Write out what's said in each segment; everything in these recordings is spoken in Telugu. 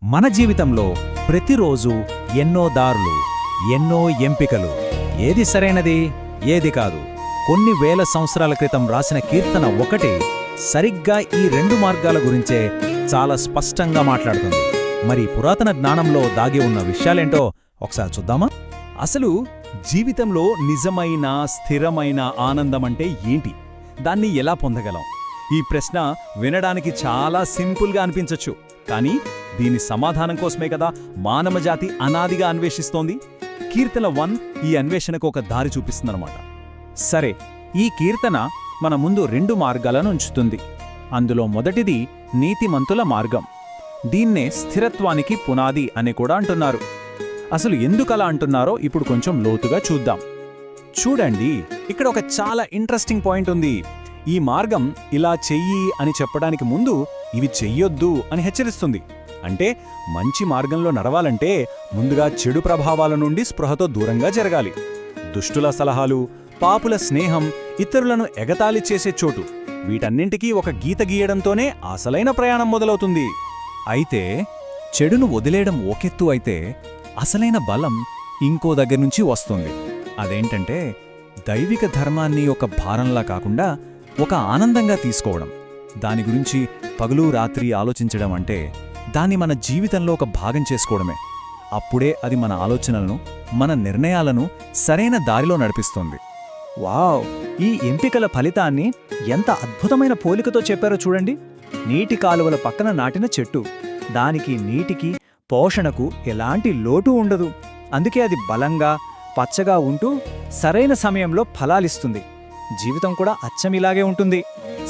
మన జీవితంలో ప్రతిరోజు ఎన్నో దారులు, ఎన్నో ఎంపికలు. ఏది సరైనది, ఏది కాదు? కొన్ని వేల సంవత్సరాల క్రితం రాసిన కీర్తన ఒకటి సరిగ్గా ఈ రెండు మార్గాల గురించే చాలా స్పష్టంగా మాట్లాడుతుంది. మరి పురాతన జ్ఞానంలో దాగి ఉన్న విషయాలేంటో ఒకసారి చూద్దామా? అసలు జీవితంలో నిజమైన, స్థిరమైన ఆనందమంటే ఏంటి? దాన్ని ఎలా పొందగలం? ఈ ప్రశ్న వినడానికి చాలా సింపుల్గా అనిపించొచ్చు, కానీ దీని సమాధానం కోసమే కదా మానవజాతి అనాదిగా అన్వేషిస్తోంది. కీర్తన 1 ఈ అన్వేషణకు ఒక దారి చూపిస్తుందన్నమాట. సరే, ఈ కీర్తన మన ముందు రెండు మార్గాలను ఉంచుతుంది. అందులో మొదటిది నీతిమంతుల మార్గం. దీన్నే స్థిరత్వానికి పునాది అని కూడా అంటున్నారు. అసలు ఎందుకలా అంటున్నారో ఇప్పుడు కొంచెం లోతుగా చూద్దాం. చూడండి, ఇక్కడ ఒక చాలా ఇంట్రెస్టింగ్ పాయింట్ ఉంది. ఈ మార్గం ఇలా చెయ్యి అని చెప్పడానికి ముందు ఇవి చెయ్యొద్దు అని హెచ్చరిస్తుంది. అంటే మంచి మార్గంలో నడవాలంటే ముందుగా చెడు ప్రభావాల నుండి స్పృహతో దూరంగా జరగాలి. దుష్టుల సలహాలు, పాపుల స్నేహం, ఇతరులను ఎగతాళి చేసే చోటు, వీటన్నింటికీ ఒక గీత గీయడంతోనే అసలైన ప్రయాణం మొదలవుతుంది. అయితే చెడును వదిలేయడం ఒకెత్తు అయితే, అసలైన బలం ఇంకో దగ్గర్నుంచి వస్తుంది. అదేంటంటే దైవిక ధర్మాన్ని ఒక భారంలా కాకుండా ఒక ఆనందంగా తీసుకోవడం. దాని గురించి పగలు రాత్రి ఆలోచించడం అంటే దాన్ని మన జీవితంలో ఒక భాగం చేసుకోవడమే. అప్పుడే అది మన ఆలోచనలను, మన నిర్ణయాలను సరైన దారిలో నడిపిస్తుంది. వావ్! ఈ ఎంపికల ఫలితాన్ని ఎంత అద్భుతమైన పోలికతో చెప్పారో చూడండి. నీటి కాలువల పక్కన నాటిన చెట్టు, దానికి నీటికి, పోషణకు ఎలాంటి లోటు ఉండదు. అందుకే అది బలంగా, పచ్చగా ఉంటూ సరైన సమయంలో ఫలాలిస్తుంది. జీవితం కూడా అచ్చమిలాగే ఉంటుంది.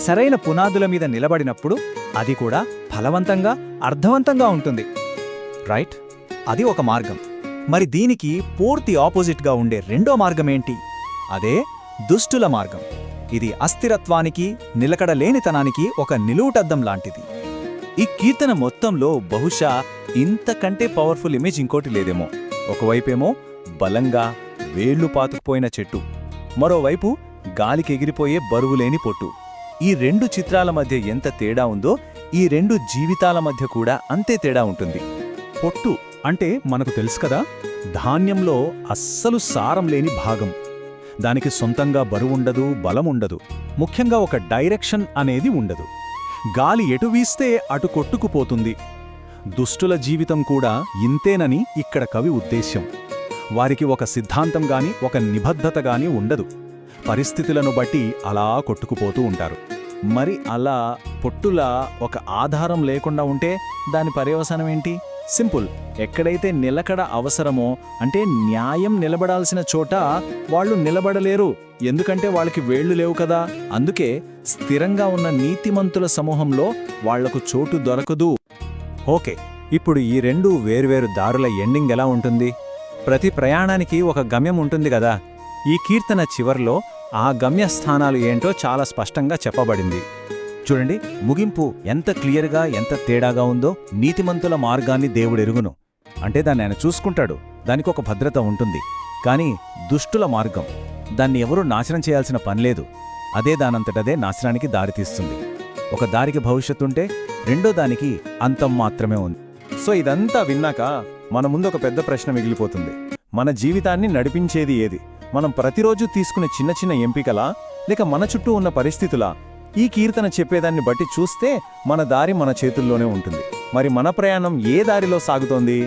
సరైన పునాదుల మీద నిలబడినప్పుడు అది కూడా ఫలవంతంగా, అర్థవంతంగా ఉంటుంది. రైట్? అది ఒక మార్గం. మరి దీనికి పూర్తి ఆపోజిట్గా ఉండే రెండో మార్గమేంటి? అదే దుష్టుల మార్గం. ఇది అస్థిరత్వానికి, నిలకడలేనితనానికి ఒక నిలువుటద్దం లాంటిది. ఈ కీర్తన మొత్తంలో బహుశా ఇంతకంటే పవర్ఫుల్ ఇమేజ్ ఇంకోటి లేదేమో. ఒకవైపేమో బలంగా వేళ్లు పాతుకుపోయిన చెట్టు, మరోవైపు గాలికి ఎగిరిపోయే బరువులేని పొట్టు. ఈ రెండు చిత్రాల మధ్య ఎంత తేడా ఉందో, ఈ రెండు జీవితాల మధ్య కూడా అంతే తేడా ఉంటుంది. పొట్టు అంటే మనకు తెలుసు కదా, ధాన్యంలో అస్సలు సారం లేని భాగం. దానికి సొంతంగా బరువుండదు, బలముండదు, ముఖ్యంగా ఒక డైరెక్షన్ అనేది ఉండదు. గాలి ఎటు వీస్తే అటు కొట్టుకుపోతుంది. దుష్టుల జీవితం కూడా ఇంతేనని ఇక్కడ కవి ఉద్దేశ్యం. వారికి ఒక సిద్ధాంతం గాని, ఒక నిబద్ధత గాని ఉండదు. పరిస్థితులను బట్టి అలా కొట్టుకుపోతూ ఉంటారు. మరి అలా పొట్టులా ఒక ఆధారం లేకుండా ఉంటే దాని పర్యవసానమేంటి? సింపుల్. ఎక్కడైతే నిలకడ అవసరమో, అంటే న్యాయం నిలబడాల్సిన చోట వాళ్ళు నిలబడలేరు. ఎందుకంటే వాళ్ళకి వేళ్లు లేవు కదా. అందుకే స్థిరంగా ఉన్న నీతిమంతుల సమూహంలో వాళ్లకు చోటు దొరకదు. ఓకే, ఇప్పుడు ఈ రెండు వేర్వేరు దారుల ఎండింగ్ ఎలా ఉంటుంది? ప్రతి ప్రయాణానికి ఒక గమ్యం ఉంటుంది కదా. ఈ కీర్తన చివర్లో ఆ గమ్యస్థానాలు ఏంటో చాలా స్పష్టంగా చెప్పబడింది. చూడండి, ముగింపు ఎంత క్లియర్గా, ఎంత తేడాగా ఉందో. నీతిమంతుల మార్గాన్ని దేవుడెరుగును, అంటే దాన్ని ఆయన చూసుకుంటాడు, దానికి ఒక భద్రత ఉంటుంది. కానీ దుష్టుల మార్గం, దాన్ని ఎవరూ నాశనం చేయాల్సిన పనిలేదు. అదే దానంతటదే నాశనానికి దారితీస్తుంది. ఒక దారికి భవిష్యత్తుంటే రెండో దానికి అంతం మాత్రమే ఉంది. సో ఇదంతా విన్నాక మన ముందు ఒక పెద్ద ప్రశ్న మిగిలిపోతుంది. మన జీవితాన్ని నడిపించేది ఏది? మనం ప్రతిరోజు తీసుకునే చిన్న చిన్న ఎంపికలా, లేక మన చుట్టూ ఉన్న పరిస్థితులా? ఈ కీర్తన చెప్పేదాన్ని బట్టి చూస్తే మన దారి మన చేతుల్లోనే ఉంటుంది. మరి మన ప్రయాణం ఏ దారిలో సాగుతోంది?